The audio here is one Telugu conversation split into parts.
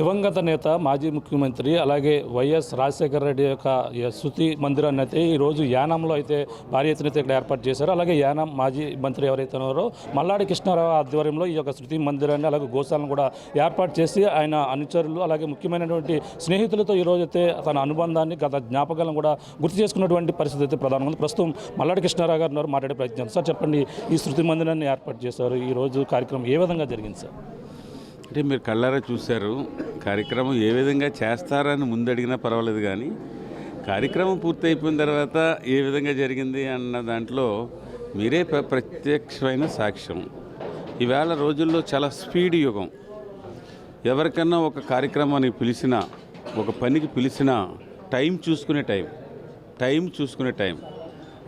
దివంగత నేత మాజీ ముఖ్యమంత్రి అలాగే వైఎస్ రాజశేఖర రెడ్డి యొక్క శృతి మందిరాన్ని అయితే ఈరోజు యానంలో అయితే భారీ ఎత్తున ఇక్కడ ఏర్పాటు చేశారు. అలాగే యానం మాజీ మంత్రి ఎవరైతే ఉన్నారో మల్లాడి కృష్ణారావు ఆధ్వర్యంలో ఈ యొక్క శృతి మందిరాన్ని అలాగే గోశాలను కూడా ఏర్పాటు చేసి ఆయన అనుచరులు అలాగే ముఖ్యమైనటువంటి స్నేహితులతో ఈరోజు అయితే తన అనుబంధాన్ని గత జ్ఞాపకాలను కూడా గుర్తు చేసుకున్నటువంటి పరిస్థితి అయితే ప్రధానంగా ప్రస్తుతం మల్లాడి కృష్ణారావు గారు ఉన్నారు, మాట్లాడే ప్రయత్నం. సార్ చెప్పండి, ఈ శృతి మందిరాన్ని ఏర్పాటు చేశారు, ఈరోజు కార్యక్రమం ఏ విధంగా జరిగింది సార్? అంటే మీరు కళ్ళారా చూశారు, కార్యక్రమం ఏ విధంగా చేస్తారని ముందు అడిగినా పర్వాలేదు, కానీ కార్యక్రమం పూర్తయిపోయిన తర్వాత ఏ విధంగా జరిగింది అన్న దాంట్లో మీరే ప్రత్యక్షమైన సాక్ష్యం. ఈవేళ రోజుల్లో చాలా స్పీడ్ యుగం. ఎవరికన్నా ఒక కార్యక్రమానికి పిలిచినా, ఒక పనికి పిలిచినా టైం చూసుకునే టైం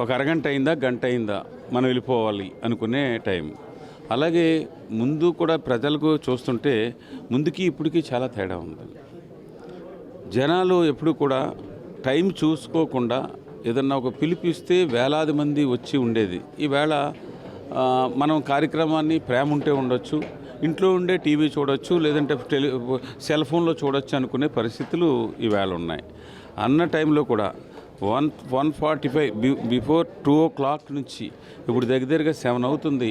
ఒక అరగంట అయిందా, గంట అయిందా, మనం వెళ్ళిపోవాలి అనుకునే టైం. అలాగే ముందు కూడా ప్రజలకు చూస్తుంటే ముందుకి ఇప్పటికీ చాలా తేడా ఉంది. జనాలు ఎప్పుడు కూడా టైం చూసుకోకుండా ఏదన్నా ఒక పిలిపిస్తే వేలాది మంది వచ్చి ఉండేది. ఈవేళ మనం కార్యక్రమాన్ని ప్రేమ ఉంటే ఉండొచ్చు, ఇంట్లో ఉండే టీవీ చూడొచ్చు, లేదంటే సెల్ ఫోన్లో చూడొచ్చు అనుకునే పరిస్థితులు ఈవేళ ఉన్నాయి. అన్న టైంలో కూడా 1:45 బిఫోర్ 2 o'clock నుంచి ఇప్పుడు దగ్గరగా 7 అవుతుంది.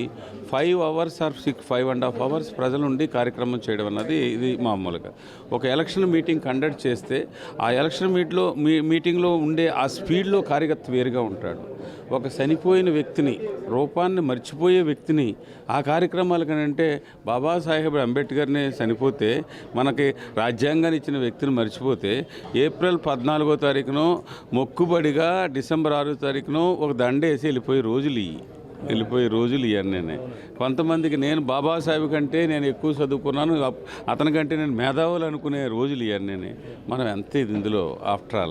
5 hours ఆర్ 5.5 hours ప్రజలు ఉండి కార్యక్రమం చేయడం అన్నది ఇది మామూలుగా. ఒక ఎలక్షన్ మీటింగ్ కండక్ట్ చేస్తే ఆ ఎలక్షన్ మీటింగ్లో ఉండే ఆ స్పీడ్లో కార్యకర్త వేరుగా ఉంటాడు. ఒక చనిపోయిన వ్యక్తిని, రూపాన్ని మర్చిపోయే వ్యక్తిని ఆ కార్యక్రమాల కంటే బాబాసాహెబ్ అంబేద్కర్ని చనిపోతే మనకి రాజ్యాంగాన్ని ఇచ్చిన వ్యక్తిని మర్చిపోతే ఏప్రిల్ 14వ తారీఖునో మొక్కుబడిగా డిసెంబర్ 6వ తారీఖునో ఒక దండేసి వెళ్ళిపోయే రోజులు ఇవన్నీ. కొంతమందికి నేను బాబాసాహెబ్ కంటే నేను ఎక్కువ చదువుకున్నాను, అతనికంటే నేను మేధావులు అనుకునే రోజులు ఇవన్నీ. మనం ఎంత ఇది ఇందులో ఆఫ్టర్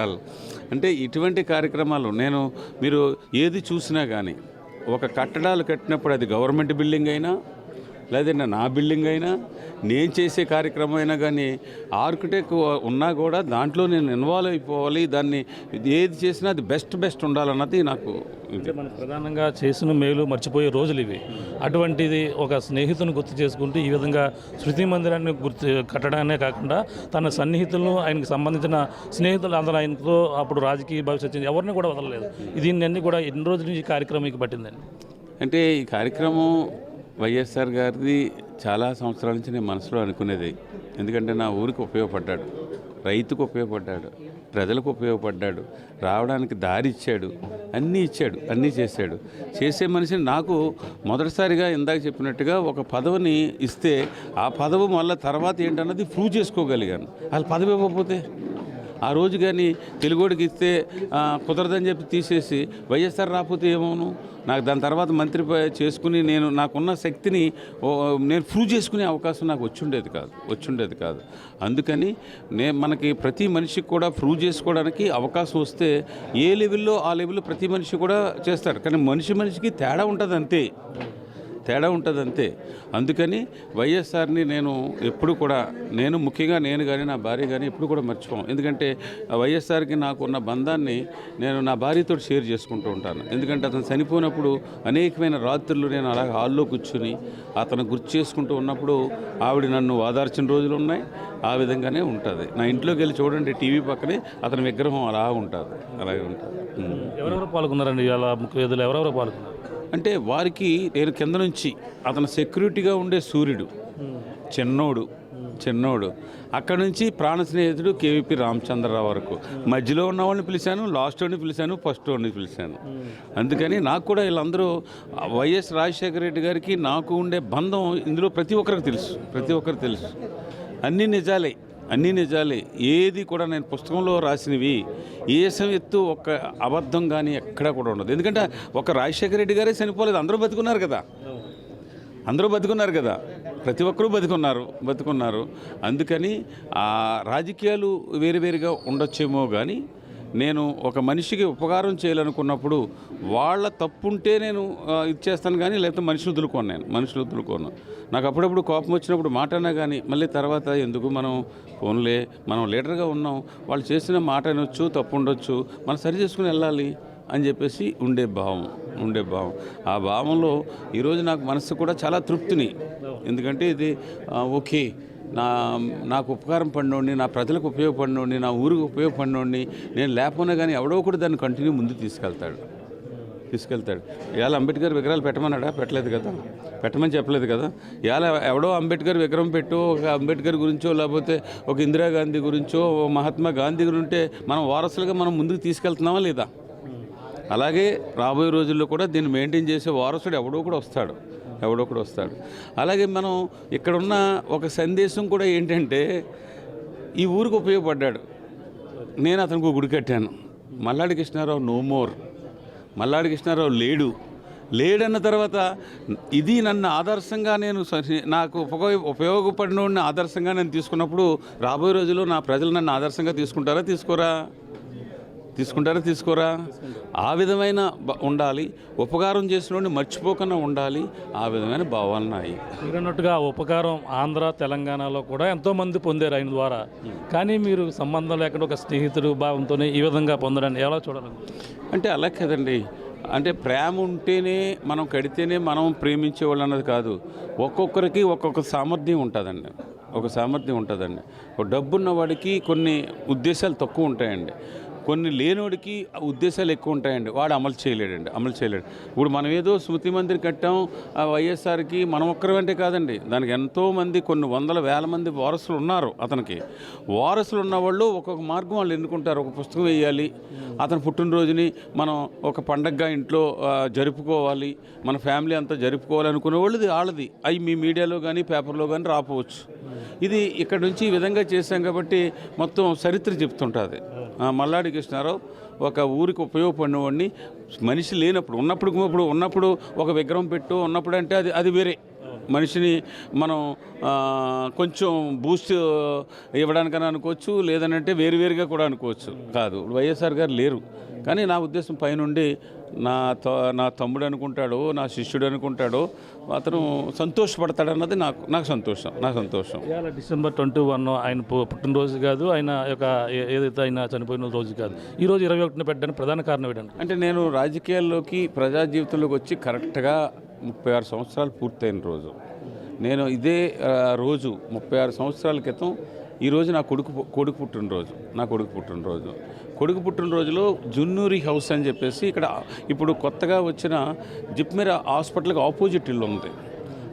ఆల్ అంటే ఇటువంటి కార్యక్రమాలు మీరు ఏది చూసినా కానీ ఒక కట్టడాలు కట్టినప్పుడు అది గవర్నమెంట్ బిల్డింగ్ అయినా లేదంటే నా బిల్డింగ్ అయినా నేను చేసే కార్యక్రమం అయినా కానీ ఆర్కిటెక్ట్ ఉన్నా కూడా దాంట్లో నేను ఇన్వాల్వ్ అయిపోవాలి. దాన్ని ఏది చేసినా అది బెస్ట్ ఉండాలన్నది నాకు. మనం ప్రధానంగా చేసిన మేలు మర్చిపోయే రోజులు ఇవి. అటువంటిది ఒక స్నేహితుని గుర్తు చేసుకుంటూ ఈ విధంగా శృతి మందిరాన్ని కట్టడానే కాకుండా తన సన్నిహితులను, ఆయనకు సంబంధించిన స్నేహితులు అందరూ ఆయనతో అప్పుడు రాజకీయ భవిష్యత్తు ఎవరిని కూడా వదలలేదు. దీన్ని కూడా ఎన్ని రోజుల నుంచి ఈ కార్యక్రమం పట్టిందండి? అంటే ఈ కార్యక్రమం వైఎస్ఆర్ గారిది చాలా సంవత్సరాల నుంచి నేను మనసులో అనుకునేది. ఎందుకంటే నా ఊరికి ఉపయోగపడ్డాడు, రైతుకు ఉపయోగపడ్డాడు, ప్రజలకు ఉపయోగపడ్డాడు, రావడానికి దారి ఇచ్చాడు, అన్నీ చేశాడు. చేసే మనిషిని నాకు మొదటిసారిగా ఇందాక చెప్పినట్టుగా ఒక పదవిని ఇస్తే ఆ పదవి మళ్ళీ తర్వాత ఏంటన్నది ప్రూవ్ చేసుకోగలిగాను. వాళ్ళు పదవి ఇవ్వకపోతే ఆ రోజు కానీ తెలుగోడికి ఇస్తే కుదరదని చెప్పి తీసేసి వైఎస్ఆర్ రాకపోతే ఏమోను, నాకు దాని తర్వాత మంత్రి చేసుకుని నాకున్న శక్తిని నేను ప్రూవ్ చేసుకునే అవకాశం నాకు వచ్చుండేది కాదు. అందుకని మనకి ప్రతి మనిషికి కూడా ప్రూవ్ చేసుకోవడానికి అవకాశం వస్తే ఏ లెవెల్లో ఆ లెవెల్లో ప్రతి మనిషి కూడా చేస్తాడు. కానీ మనిషికి తేడా ఉంటుంది అంతే. అందుకని వైఎస్ఆర్ని నేను ఎప్పుడు కూడా ముఖ్యంగా నేను కానీ నా భార్య కానీ ఎప్పుడు కూడా మర్చిపోం. ఎందుకంటే వైఎస్ఆర్కి నాకు ఉన్న బంధాన్ని నేను నా భార్యతో షేర్ చేసుకుంటూ ఉంటాను. ఎందుకంటే అతను చనిపోయినప్పుడు అనేకమైన రాత్రులు నేను అలా హాల్లో కూర్చుని అతను గుర్తు చేసుకుంటూ ఉన్నప్పుడు ఆవిడ నన్ను ఓదార్చిన రోజులు ఉన్నాయి. ఆ విధంగానే ఉంటుంది. నా ఇంట్లోకి వెళ్ళి చూడండి, టీవీ పక్కనే అతని విగ్రహం అలాగే ఉంటుంది. ఎవరెవరు పాల్గొన్నారండి? అలా ముఖ్య అతిథులు ఎవరెవరు పాల్గొన్నారు అంటే వారికి నేను కింద నుంచి అతను సెక్యూరిటీగా ఉండే సూర్యుడు చిన్నోడు అక్కడ నుంచి ప్రాణ స్నేహితుడు కేవీపీ రామచంద్రరావు వరకు మధ్యలో ఉన్న వాళ్ళని పిలిచాను, లాస్ట్ వాడిని పిలిచాను, ఫస్ట్ వాడిని పిలిచాను. అందుకని నాకు కూడా వీళ్ళందరూ వైఎస్ రాజశేఖర రెడ్డి గారికి నాకు ఉండే బంధం ఇందులో ప్రతి ఒక్కరికి తెలుసు. అన్నీ నిజాలే. ఏది కూడా నేను పుస్తకంలో రాసినవి ఏ ఎత్తు ఒక అబద్ధం కానీ ఎక్కడా కూడా ఉండదు. ఎందుకంటే ఒక రాజశేఖర రెడ్డి గారే చనిపోలేదు, అందరూ బతుకున్నారు కదా, ప్రతి ఒక్కరూ బతుకున్నారు. అందుకని ఆ రాజకీయాలు వేరుగా ఉండొచ్చేమో కానీ నేను ఒక మనిషికి ఉపకారం చేయాలనుకున్నప్పుడు వాళ్ళ తప్పుంటే నేను ఇచ్చేస్తాను, కానీ లేకపోతే మనుషులు వదులుకోను. నాకు అప్పుడప్పుడు కోపం వచ్చినప్పుడు మాట అన్నా కానీ మళ్ళీ తర్వాత ఎందుకు మనం లీడర్గా ఉన్నాం, వాళ్ళు చేసిన మాట అనొచ్చు, తప్పు ఉండొచ్చు, మనం సరి చేసుకుని వెళ్ళాలి. అని చెప్పేసి ఉండే భావం. ఆ భావంలో ఈరోజు నాకు మనసు కూడా చాలా తృప్తిని, ఎందుకంటే ఇది ఓకే, నాకు ఉపకారం పడినోడిని, నా ప్రజలకు ఉపయోగపడినోడిని, నా ఊరికి ఉపయోగపడినోడిని నేను లేకపోయినా కానీ ఎవడో కూడా దాన్ని కంటిన్యూ ముందు తీసుకెళ్తాడు. ఇవాళ అంబేద్కర్ విగ్రహాలు పెట్టమన్నాడా? పెట్టలేదు కదా, పెట్టమని చెప్పలేదు కదా. ఇవాళ ఎవడో అంబేద్కర్ విగ్రహం పెట్టో, ఒక అంబేద్కర్ గురించో, లేకపోతే ఒక ఇందిరాగాంధీ గురించో, మహాత్మా గాంధీ గురింటే మనం వారసులుగా మనం ముందుకు తీసుకెళ్తున్నామా లేదా? అలాగే రాబోయే రోజుల్లో కూడా దీన్ని మెయింటైన్ చేసే వారసుడు ఎవడో కూడా వస్తాడు. అలాగే మనం ఇక్కడున్న ఒక సందేశం కూడా ఏంటంటే, ఈ ఊరికి ఉపయోగపడ్డాడు, నేను అతనికి గుడి కట్టాను. మల్లాడి కృష్ణారావు నో మోర్, మల్లాడి కృష్ణారావు లేడన్న తర్వాత ఇది నన్ను ఆదర్శంగా నాకు ఉపయోగపడిన ఆదర్శంగా నేను తీసుకున్నప్పుడు రాబోయే రోజుల్లో నా ప్రజలు నన్ను ఆదర్శంగా తీసుకుంటారా? ఆ విధమైన ఉండాలి. ఉపకారం చేసినోడిని మర్చిపోకుండా ఉండాలి. ఆ విధమైన భావాలు నాయి. మీరన్నట్టుగా ఉపకారం ఆంధ్ర తెలంగాణలో కూడా ఎంతోమంది పొందారు ఆయన ద్వారా. కానీ మీరు సంబంధం లేకుండా ఒక స్నేహితుడు భావంతోనే ఈ విధంగా పొందడాన్ని ఎలా చూడాలి? అంటే అలా కదండి. అంటే ప్రేమ ఉంటేనే మనం కడితేనే మనం ప్రేమించేవాళ్ళు అన్నది కాదు. ఒక్కొక్కరికి ఒక్కొక్క సామర్థ్యం ఉంటుందండి. ఒక డబ్బున్న వాడికి కొన్ని ఉద్దేశాలు తక్కువ ఉంటాయండి. కొన్ని లేనోడికి ఉద్దేశాలు ఎక్కువ ఉంటాయండి. వాడు అమలు చేయలేడు. ఇప్పుడు మనం ఏదో స్మృతి మందిర్ కట్టాం వైఎస్ఆర్కి, మనం ఒక్కరంటే కాదండి, దానికి ఎంతోమంది, కొన్ని వందల వేల మంది వారసులు ఉన్నారు. అతనికి వారసులు ఉన్నవాళ్ళు ఒక్కొక్క మార్గం వాళ్ళు ఎన్నుకుంటారు. ఒక పుస్తకం వేయాలి, అతని పుట్టినరోజుని మనం ఒక పండగగా ఇంట్లో జరుపుకోవాలి, మన ఫ్యామిలీ అంతా జరుపుకోవాలి అనుకునే వాళ్ళది వాళ్ళది. అవి మీ మీడియాలో కానీ పేపర్లో కానీ రాపోవచ్చు. ఇది ఇక్కడ నుంచి ఈ విధంగా చేశాం కాబట్టి మొత్తం చరిత్ర చెప్తుంటుంది. మల్లాడి కృష్ణారావు ఒక ఊరికి ఉపయోగపడినవాడిని, మనిషి లేనప్పుడు ఉన్నప్పుడు ఒక విగ్రహం పెట్టు ఉన్నప్పుడు అంటే అది వేరే మనిషిని మనం కొంచెం బూస్ట్ ఇవ్వడానికైనా అనుకోవచ్చు, లేదనంటే వేరువేరుగా కూడా అనుకోవచ్చు. కాదు, వైఎస్ఆర్ గారు లేరు. కానీ నా ఉద్దేశం పైనుండి నా తమ్ముడు అనుకుంటాడో, నా శిష్యుడు అనుకుంటాడో, అతను సంతోషపడతాడన్నది నాకు సంతోషం. ఇవాళ డిసెంబర్ 21 ఆయన పుట్టినరోజు కాదు, ఆయన యొక్క ఏదైతే ఆయన చనిపోయిన రోజు కాదు. ఈరోజు 21న పెట్టడానికి ప్రధాన కారణం ఏంటంటే, అంటే నేను రాజకీయాల్లోకి, ప్రజా జీవితంలోకి వచ్చి కరెక్ట్గా 36 సంవత్సరాలు పూర్తయిన రోజు. నేను ఇదే రోజు 36 సంవత్సరాల క్రితం ఈరోజు నా కొడుకు పుట్టినరోజులో జున్నూరి హౌస్ అని చెప్పేసి ఇక్కడ ఇప్పుడు కొత్తగా వచ్చిన జిప్మెర హాస్పిటల్కి ఆపోజిట్ ఇల్లు ఉంది.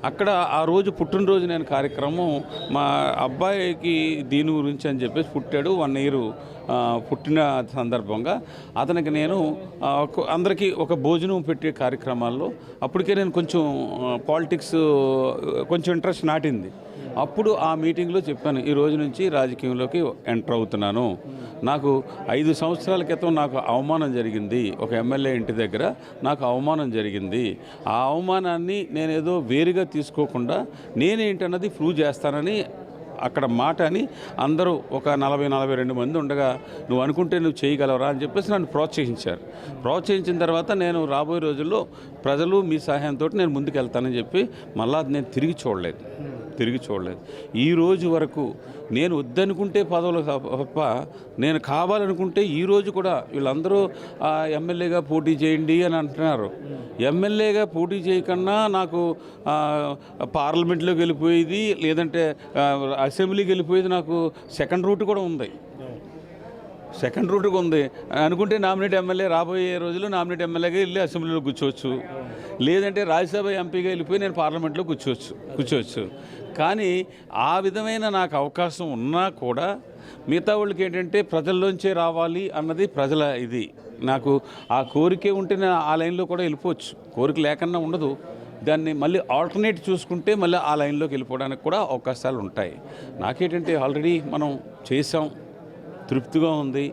అక్కడ ఆ రోజు పుట్టినరోజు నేను కార్యక్రమం, మా అబ్బాయికి దీని గురించి అని చెప్పేసి పుట్టాడు, 1 ఇయర్ పుట్టిన సందర్భంగా అతనికి నేను అందరికీ ఒక భోజనం పెట్టే కార్యక్రమాల్లో అప్పటికే నేను కొంచెం పాలిటిక్స్ కొంచెం ఇంట్రెస్ట్ నాటింది. అప్పుడు ఆ మీటింగ్లో చెప్పాను, ఈ రోజు నుంచి రాజకీయంలోకి ఎంటర్ అవుతున్నాను. నాకు 5 సంవత్సరాల క్రితం నాకు అవమానం జరిగింది, ఒక ఎమ్మెల్యే ఇంటి దగ్గర నాకు అవమానం జరిగింది. ఆ అవమానాన్ని నేనేదో వేరుగా తీసుకోకుండా నేనేంటన్నది ప్రూవ్ చేస్తానని అక్కడ మాట అని అందరూ ఒక 40-42 మంది ఉండగా, నువ్వు అనుకుంటే నువ్వు చేయగలవరా అని చెప్పేసి నన్ను ప్రోత్సహించిన తర్వాత నేను రాబోయే రోజుల్లో ప్రజలు మీ సహాయంతో నేను ముందుకు వెళ్తానని చెప్పి మళ్ళా నేను తిరిగి చూడలేదు. ఈ రోజు వరకు నేను వద్దనుకుంటే పదవులు తప్ప నేను కావాలనుకుంటే ఈరోజు కూడా వీళ్ళందరూ ఎమ్మెల్యేగా పోటీ చేయండి అని అంటున్నారు. ఎమ్మెల్యేగా పోటీ చేయకన్నా నాకు పార్లమెంట్లోకి వెళ్ళిపోయేది, లేదంటే అసెంబ్లీకి వెళ్ళిపోయేది నాకు సెకండ్ రూట్ కూడా ఉంది. అనుకుంటే నామినేట్ ఎమ్మెల్యే రాబోయే రోజుల్లో నామినేట్ ఎమ్మెల్యేగా వెళ్ళి అసెంబ్లీలో కూర్చోవచ్చు, లేదంటే రాజ్యసభ ఎంపీగా వెళ్ళిపోయి నేను పార్లమెంట్లో కూర్చోవచ్చు. కానీ ఆ విధమైన నాకు అవకాశం ఉన్నా కూడా మిగతా వాళ్ళకి ఏంటంటే ప్రజల్లోంచే రావాలి అన్నది ప్రజల ఇది. నాకు ఆ కోరికే ఉంటే నేను ఆ లైన్లో కూడా వెళ్ళిపోవచ్చు, కోరిక లేకన్నా ఉండదు. దాన్ని మళ్ళీ ఆల్టర్నేట్ చూసుకుంటే మళ్ళీ ఆ లైన్లోకి వెళ్ళిపోవడానికి కూడా అవకాశాలు ఉంటాయి. నాకేంటంటే ఆల్రెడీ మనం చేసాం, తృప్తిగా ఉంది.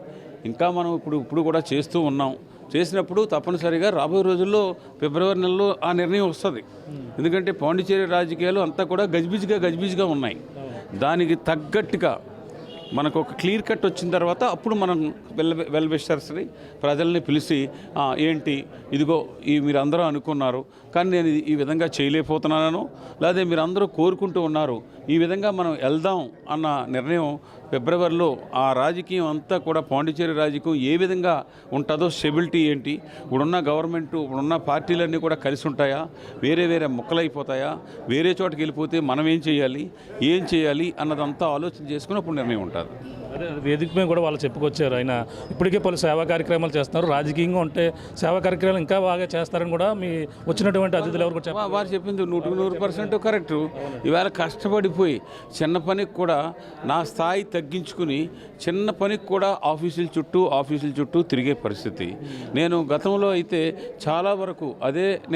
ఇంకా మనం ఇప్పుడు కూడా చేస్తూ ఉన్నాం. చేసినప్పుడు తప్పనిసరిగా రాబోయే రోజుల్లో ఫిబ్రవరి నెలలో ఆ నిర్ణయం వస్తుంది. ఎందుకంటే పాండిచేరి రాజకీయాలు అంతా కూడా గజిబిజిగా ఉన్నాయి. దానికి తగ్గట్టుగా మనకు ఒక క్లియర్ కట్ వచ్చిన తర్వాత అప్పుడు మనం వెల్ విషర్స్ని ప్రజల్ని పిలిచి ఏంటి ఇదిగో మీరు అందరూ అనుకున్నారు కానీ నేను ఈ విధంగా చేయలేకపోతున్నాను, లేదా మీరు అందరూ కోరుకుంటూ ఉన్నారు, ఈ విధంగా మనం వెళ్దాం అన్న నిర్ణయం ఫిబ్రవరిలో ఆ రాజకీయం అంతా కూడా పాండిచేరి రాజకీయం ఏ విధంగా ఉంటుందో, స్టెబిలిటీ ఏంటి, ఇప్పుడున్న గవర్నమెంట్ ఇప్పుడున్న పార్టీలన్నీ కూడా కలిసి ఉంటాయా, వేరే వేరే ముక్కలైపోతాయా, వేరే చోటకి వెళ్ళిపోతే మనం ఏం చేయాలి అన్నదంతా ఆలోచన చేసుకుని అప్పుడు నిర్ణయం ఉంటుంది. అదే వేదిక మీద కూడా వాళ్ళు చెప్పుకొచ్చారు. ఆయన ఇప్పటికే పలు సేవా కార్యక్రమాలు చేస్తున్నారు, రాజకీయంగా ఉంటే సేవా కార్యక్రమాలు ఇంకా బాగా చేస్తారని కూడా మీ వచ్చినటువంటి అతిథులు ఎవరు కూడా వారు చెప్పింది 100% కరెక్టు. ఇవాళ కష్టపడిపోయి చిన్న పనికి కూడా నా స్థాయి తగ్గించుకుని చిన్న పనికి కూడా ఆఫీసుల చుట్టూ తిరిగే పరిస్థితి. నేను గతంలో అయితే చాలా వరకు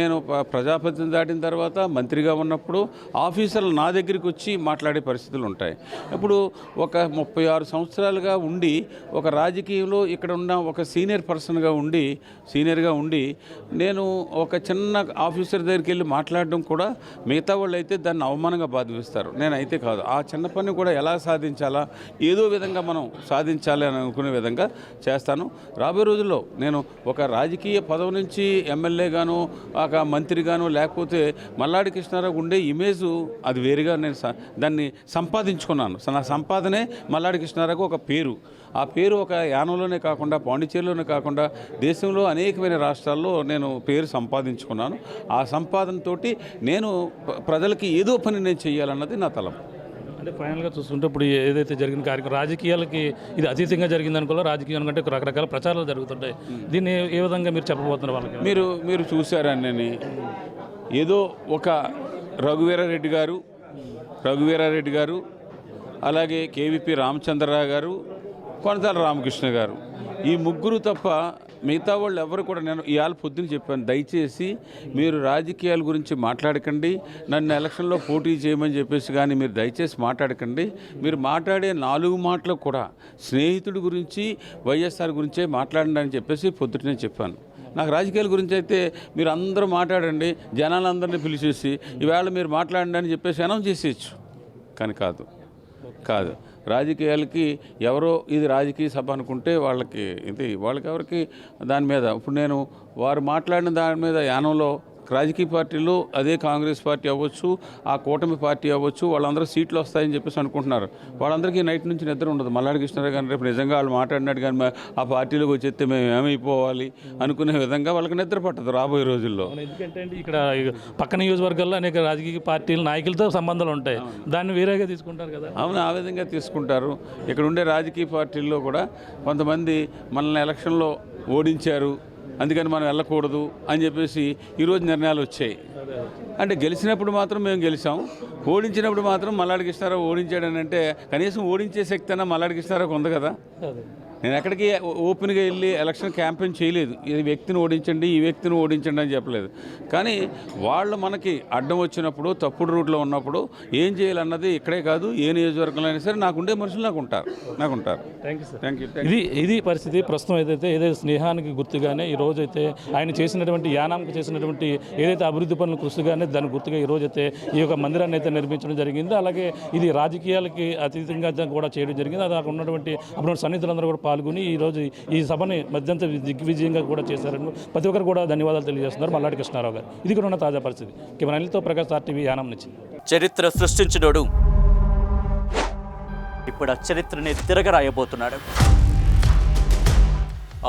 నేను ప్రజాప్రతినిధి దాటిన తర్వాత మంత్రిగా ఉన్నప్పుడు ఆఫీసర్లు నా దగ్గరికి వచ్చి మాట్లాడే పరిస్థితులు ఉంటాయి. ఇప్పుడు ఒక 36 సంవత్సరాలుగా ఉండి ఒక రాజకీయంలో ఇక్కడ ఉన్న ఒక సీనియర్గా ఉండి నేను ఒక చిన్న ఆఫీసర్ దగ్గరికి వెళ్ళి మాట్లాడడం కూడా మిగతా వాళ్ళు అయితే దాన్ని అవమానంగా భావిస్తారు. నేనైతే కాదు. ఆ చిన్న పని కూడా ఎలా సాధించాలా, ఏదో విధంగా మనం సాధించాలి అని అనుకునే విధంగా చేస్తాను. రాబోయే రోజుల్లో నేను ఒక రాజకీయ పదవి నుంచి ఎమ్మెల్యేగాను ఒక మంత్రిగాను లేకపోతే మల్లాడి కృష్ణారావు ఉండే ఇమేజు అది వేరుగా నేను దాన్ని సంపాదించుకున్నాను. నా సంపాదనే మల్లాడి కృష్ణారావుకు ఒక పేరు. ఆ పేరు ఒక యానంలోనే కాకుండా పాండిచేరిలోనే కాకుండా దేశంలో అనేకమైన రాష్ట్రాల్లో నేను పేరు సంపాదించుకున్నాను. ఆ సంపాదనతోటి నేను ప్రజలకి ఏదో పని నేను చేయాలన్నది నా తలం. అంటే ఫైనల్గా చూస్తుంటే ఇప్పుడు ఏదైతే జరిగిన కార్యక్రమం రాజకీయాలకి ఇది అతీతంగా జరిగింది అనుకో, రాజకీయం కంటే రకరకాల ప్రచారాలు జరుగుతుంటాయి. దీన్ని ఏ విధంగా మీరు చెప్పబోతున్నారు వాళ్ళకి? మీరు చూసారని ఏదో ఒక రఘువీరారెడ్డి గారు అలాగే కేవీపీ రామచంద్రరావు గారు, కొనతాల రామకృష్ణ గారు, ఈ ముగ్గురు తప్ప మిగతా వాళ్ళు ఎవరు కూడా, నేను ఇవాళ పొద్దున్న చెప్పాను, దయచేసి మీరు రాజకీయాల గురించి మాట్లాడకండి, నన్ను ఎలక్షన్లో పోటీ చేయమని చెప్పేసి కానీ మీరు దయచేసి మాట్లాడకండి. మీరు మాట్లాడే 4 మాటలు కూడా స్నేహితుడి గురించి వైఎస్ఆర్ గురించే మాట్లాడండి అని చెప్పేసి పొద్దుటనే చెప్పాను. నాకు రాజకీయాల గురించి అయితే మీరు అందరూ మాట్లాడండి, జనాలందరినీ పిలిచేసి ఈవేళ మీరు మాట్లాడండి అని చెప్పేసి అనౌన్స్ చేసేయచ్చు. కానీ కాదు. రాజకీయాలకి ఎవరో ఇది రాజకీయ సభ అనుకుంటే వాళ్ళకి ఎవరికి దాని మీద ఇప్పుడు నేను వారు మాట్లాడిన దాని మీద యానంలో రాజకీయ పార్టీలు అదే కాంగ్రెస్ పార్టీ అవ్వచ్చు, ఆ కూటమి పార్టీ అవ్వచ్చు, వాళ్ళందరూ సీట్లు వస్తాయని చెప్పేసి అనుకుంటున్నారు. వాళ్ళందరికీ నైట్ నుంచి నిద్ర ఉండదు. మల్లాడి కృష్ణారావు కానీ రేపు నిజంగా వాళ్ళు మాట్లాడినట్టు కానీ ఆ పార్టీలోకి వచ్చేస్తే మేము ఏమైపోవాలి అనుకునే విధంగా వాళ్ళకి నిద్ర పట్టదు రాబోయే రోజుల్లో. ఎందుకంటే ఇక్కడ పక్క నియోజకవర్గాల్లో అనేక రాజకీయ పార్టీల నాయకులతో సంబంధాలు ఉంటాయి, దాన్ని వేరేగా తీసుకుంటారు కదా. అవును, ఆ విధంగా తీసుకుంటారు. ఇక్కడ ఉండే రాజకీయ పార్టీల్లో కూడా కొంతమంది మనల్ని ఎలక్షన్లో ఓడించారు, అందుకని మనం వెళ్ళకూడదు అని చెప్పేసి ఈరోజు నిర్ణయాలు వచ్చాయి. అంటే గెలిచినప్పుడు మాత్రం మేము గెలిచాం, ఓడించినప్పుడు మాత్రం మల్లాడి కృష్ణారావు ఓడించాడని అంటే కనీసం ఓడించే శక్తి అన్న మల్లాడి కృష్ణారావుకి ఉంది కదా. నేను ఎక్కడికి ఓపెన్గా వెళ్ళి ఎలక్షన్ క్యాంపెయిన్ చేయలేదు, ఈ వ్యక్తిని ఓడించండి అని చెప్పలేదు. కానీ వాళ్ళు మనకి అడ్డం వచ్చినప్పుడు, తప్పుడు రూట్లో ఉన్నప్పుడు ఏం చేయాలన్నది ఇక్కడే కాదు ఏ నియోజకవర్గంలో అయినా సరే నాకుండే మనుషులు నాకు ఉంటారు. Thank you. ఇది పరిస్థితి. ప్రస్తుతం ఏదైతే స్నేహానికి గుర్తుగానే ఈ రోజైతే ఆయన చేసినటువంటి యానాంకు చేసినటువంటి ఏదైతే అభివృద్ధి పనులు కృషిగానే దాని గుర్తుగా ఈ రోజైతే ఈ యొక్క మందిరాన్ని అయితే నిర్మించడం జరిగింది. అలాగే ఇది రాజకీయాలకి అతీతంగా కూడా చేయడం జరిగింది. అది ఉన్నటువంటి అప్పుడు సన్నిహితులందరూ కూడా పాల్గొని ఈరోజు ఈ సభని మధ్యంత దిగ్విజయంగా కూడా చేశారని ప్రతి ఒక్కరు కూడా ధన్యవాదాలు తెలియజేస్తున్నారు మల్లాడి కృష్ణారావు గారు. ఇది కూడా ఉన్న తాజా పరిస్థితి. కెమెరా అనిల్తో ప్రకాష్, RTV యానం నుంచి. చరిత్ర సృష్టించినోడు ఇప్పుడు ఆ చరిత్రని తిరగరాయబోతున్నాడు.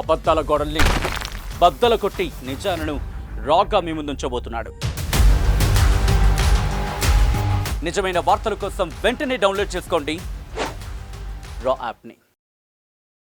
అబద్ధాల గోడల్ని బద్దలు కొట్టి నిజాలను రాగా మీ ముందుంచబోతున్నాడు. నిజమైన వార్తల కోసం వెంటనే డౌన్లోడ్ చేసుకోండి రా యాప్ని.